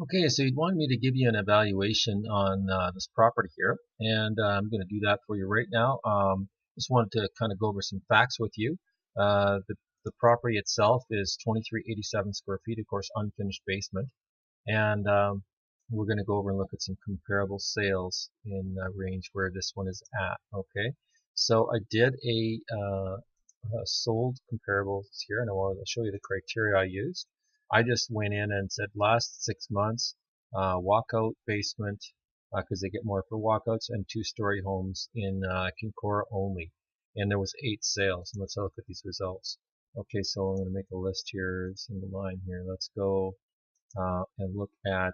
Okay, so you'd wanted me to give you an evaluation on this property here, and I'm going to do that for you right now. Just wanted to kind of go over some facts with you. The property itself is 2387 square feet, of course, unfinished basement, and we're going to go over and look at some comparable sales in range where this one is at. Okay, so I did a sold comparables here, and I wanted to show you the criteria I used. I just went in and said last 6 months, walkout basement, because they get more for walkouts, and two-story homes in Kincora only. And there was 8 sales. And let's look at these results. Okay, so I'm going to make a list here, single line here. Let's go and look at,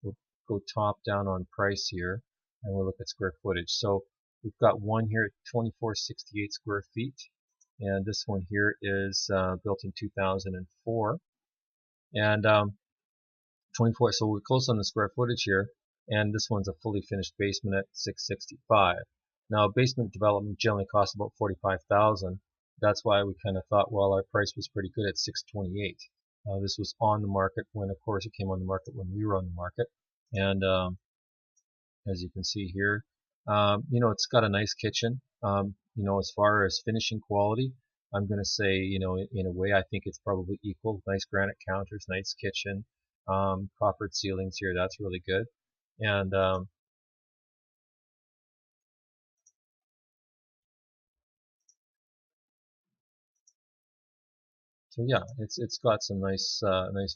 we'll go top down on price here, and we'll look at square footage. So we've got one here at 2468 square feet, and this one here is built in 2004. And 24, so we're close on the square footage here, and this one's a fully finished basement at 665. Now, basement development generally costs about 45,000. That's why we kind of thought, well, our price was pretty good at 628. This was on the market when, of course, it came on the market when we were on the market, and as you can see here, it's got a nice kitchen. As far as finishing quality, I'm going to say, in a way, I think it's probably equal. Nice granite counters, nice kitchen, coppered ceilings here. That's really good. And so yeah, it's got some nice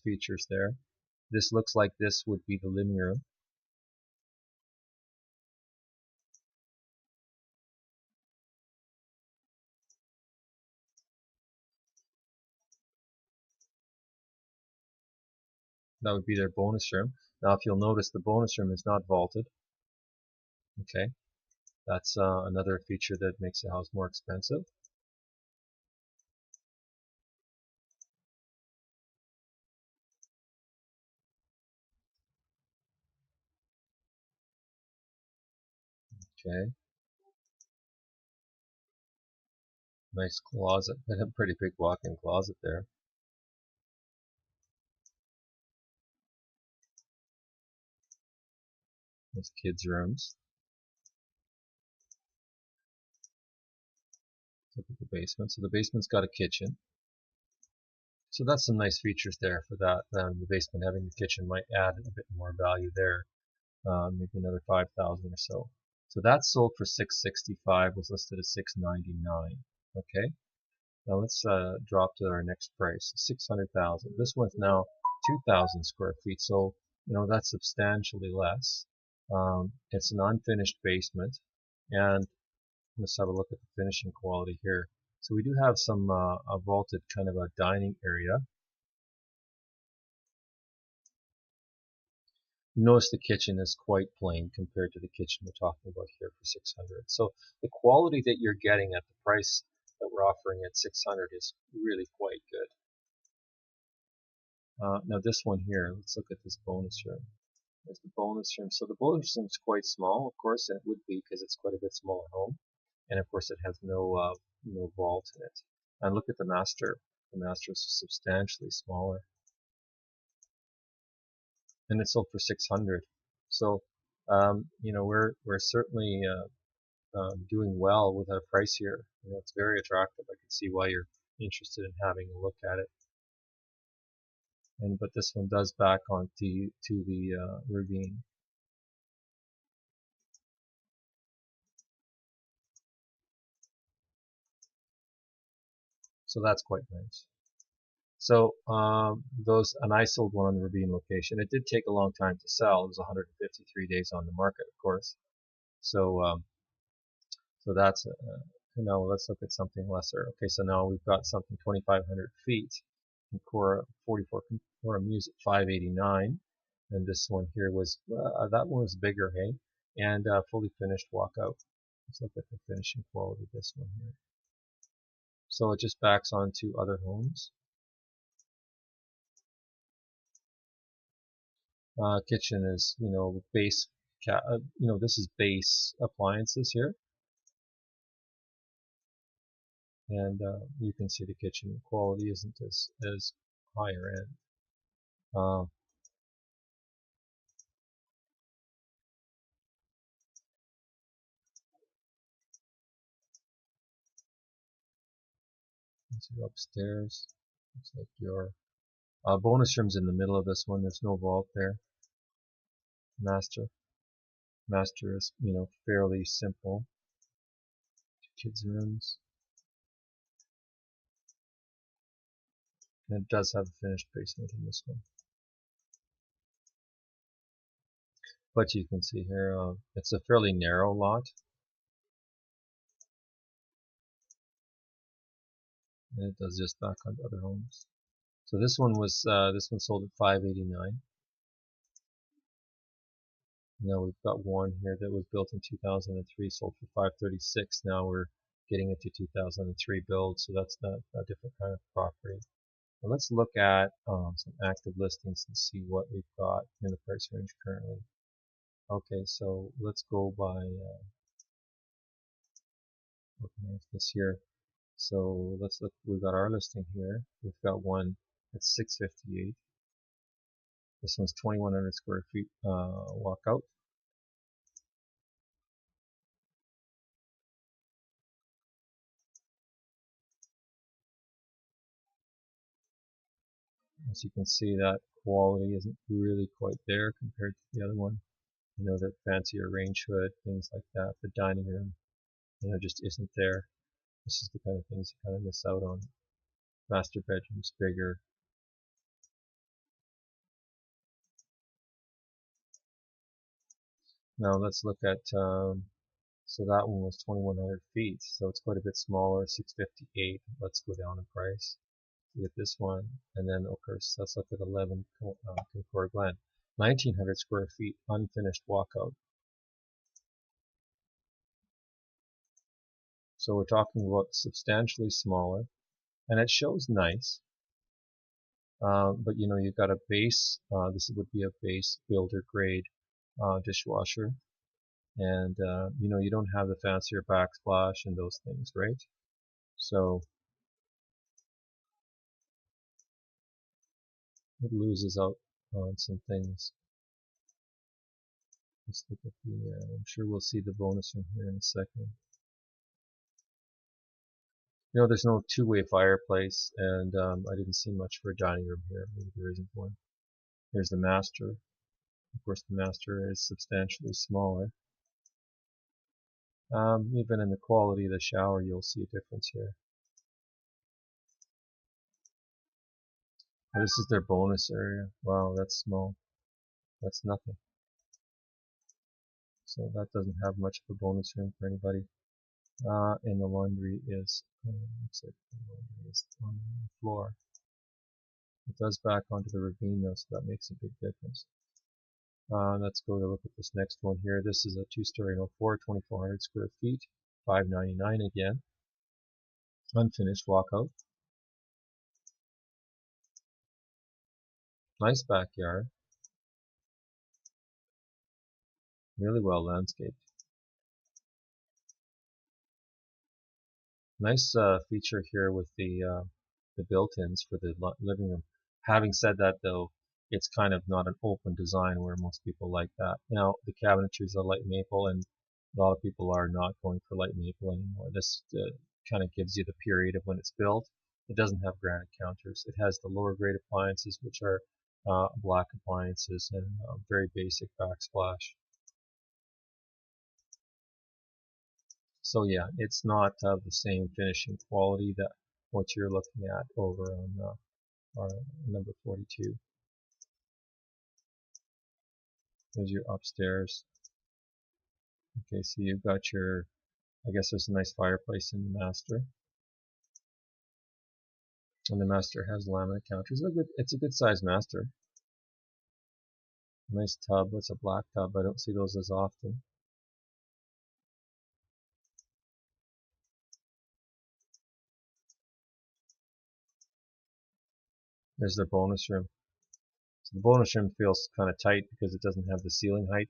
features there. This looks like this would be the living room. That would be their bonus room. Now, if you'll notice, the bonus room is not vaulted. Okay, that's another feature that makes the house more expensive. Okay, nice closet. They have a pretty big walk-in closet there. Nice kids' rooms. Look at the basement. So the basement's got a kitchen. So that's some nice features there for that. The basement having the kitchen might add a bit more value there, maybe another 5,000 or so. So that's sold for 665. Was listed at 699. Okay. Now let's drop to our next price, 600,000. This one's now 2,000 square feet, so that's substantially less. It's an unfinished basement, and let's have a look at the finishing quality here. So we do have some a vaulted kind of a dining area. You notice the kitchen is quite plain compared to the kitchen we're talking about here for 600. So the quality that you're getting at the price that we're offering at 600 is really quite good. Now this one here, let's look at this bonus room. There's the bonus room. So the bonus room is quite small, of course, and it would be because it's quite a bit smaller home. And of course it has no vault in it. And look at the master. The master is substantially smaller. And it's sold for 600. So we're certainly doing well with our price here. It's very attractive. I can see why you're interested in having a look at it. But this one does back onto the ravine. So that's quite nice. So and I sold one on the ravine location. It did take a long time to sell. It was 153 days on the market, of course. So that's now let's look at something lesser. Okay, so now we've got something 2,500 feet. Cora 44 Cora Muse at 589, and this one here was that one was bigger, hey, and fully finished walkout. Let's look at the finishing quality of this one here. So it just backs onto other homes. Kitchen is base, this is base appliances here, and you can see the kitchen quality isn't as higher end. This is upstairs. Looks like your bonus room's in the middle of this one. There's no vault there. Master. Master is, fairly simple. Two kids' rooms. And it does have a finished basement in this one. But you can see here, it's a fairly narrow lot. And it does just back onto other homes. So this one sold at $589. Now we've got one here that was built in 2003, sold for $536. Now we're getting into 2003 build, so that's not a different kind of property. Now let's look at some active listings and see what we've got in the price range currently. Okay, so let's go by looking at this here. So let's look. We've got our listing here. We've got one that's $658. This one's 2,100 square feet walkout. As you can see, that quality isn't really quite there compared to the other one. That fancier range hood, things like that. The dining room, just isn't there. This is the kind of things you kind of miss out on. Master bedroom's bigger. Now let's look at, so that one was 2,100 feet, so it's quite a bit smaller, 658. Let's go down in price. With this one, and then of course let's look at 11 Concord Glen, 1,900 square feet, unfinished walkout. So we're talking about substantially smaller, and it shows nice, but you've got a base. This would be a base builder grade dishwasher, and you don't have the fancier backsplash and those things, right? So it loses out on some things. Let's look at the, I'm sure we'll see the bonus room here in a second. There's no two-way fireplace, and I didn't see much for a dining room here. Maybe there isn't one. Here's the master. Of course, the master is substantially smaller. Even in the quality of the shower, you'll see a difference here. This is their bonus area. Wow, that's small. That's nothing. So that doesn't have much of a bonus room for anybody. And the laundry is, looks like the laundry is on the floor. It does back onto the ravine though, so that makes a big difference. Let's go to look at this next one here. This is a two-story no 4, 2,400 square feet, $599 again. Unfinished walkout. Nice backyard. Really well landscaped. Nice feature here with the built-ins for the living room. Having said that though, it's kind of not an open design where most people like that. Now the cabinetry is a light maple, and a lot of people are not going for light maple anymore. This kind of gives you the period of when it's built. It doesn't have granite counters. It has the lower grade appliances, which are black appliances, and very basic backsplash. So yeah, it's not of the same finishing quality that what you're looking at over on our number 42. There's your upstairs. Okay, so you've got your, I guess there's a nice fireplace in the master. And the master has laminate counters. It's a good sized master. Nice tub. It's a black tub. I don't see those as often. There's their bonus room. So the bonus room feels kind of tight because it doesn't have the ceiling height.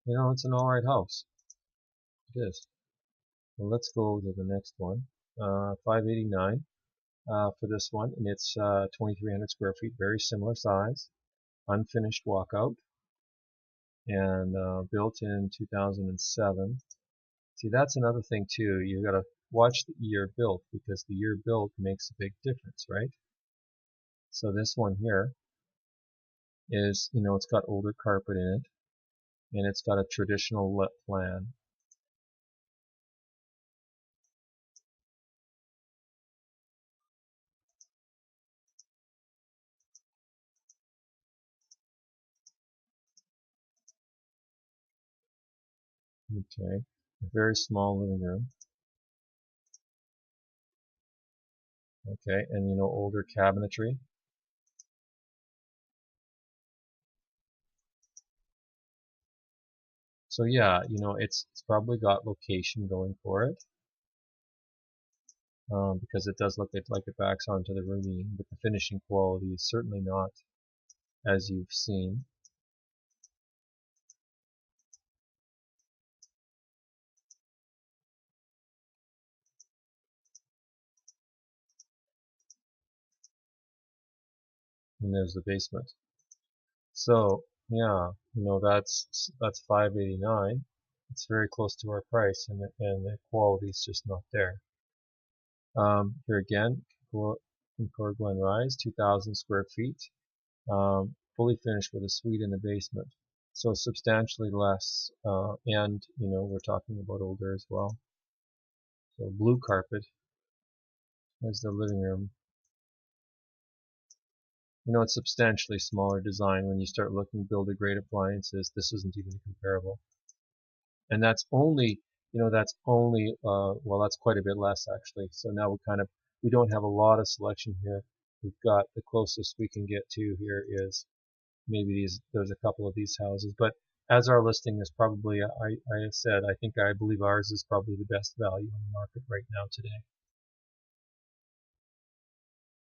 It's an alright house. It is. Well, let's go to the next one. $589 for this one, and it's 2,300 square feet, very similar size, unfinished walkout. and built in 2007. See, that's another thing too. You got to watch the year built, because the year built makes a big difference, right? So this one here is, it's got older carpet in it, and it's got a traditional plan. Okay, a very small living room. Okay, and older cabinetry. So yeah, it's probably got location going for it, because it does look like it backs onto the ravine, but the finishing quality is certainly not as you've seen. And there's the basement. So yeah, that's 589. It's very close to our price, and the quality is just not there. Here again, Concord Glen Rise, 2,000 square feet, fully finished with a suite in the basement. So substantially less, and we're talking about older as well. So blue carpet is the living room. It's substantially smaller design. When you start looking builder grade appliances, this isn't even comparable. And that's only, well, that's quite a bit less actually. So now we don't have a lot of selection here. We've got the closest we can get to here is maybe there's a couple of these houses. But as our listing is probably, I believe ours is probably the best value on the market right now today.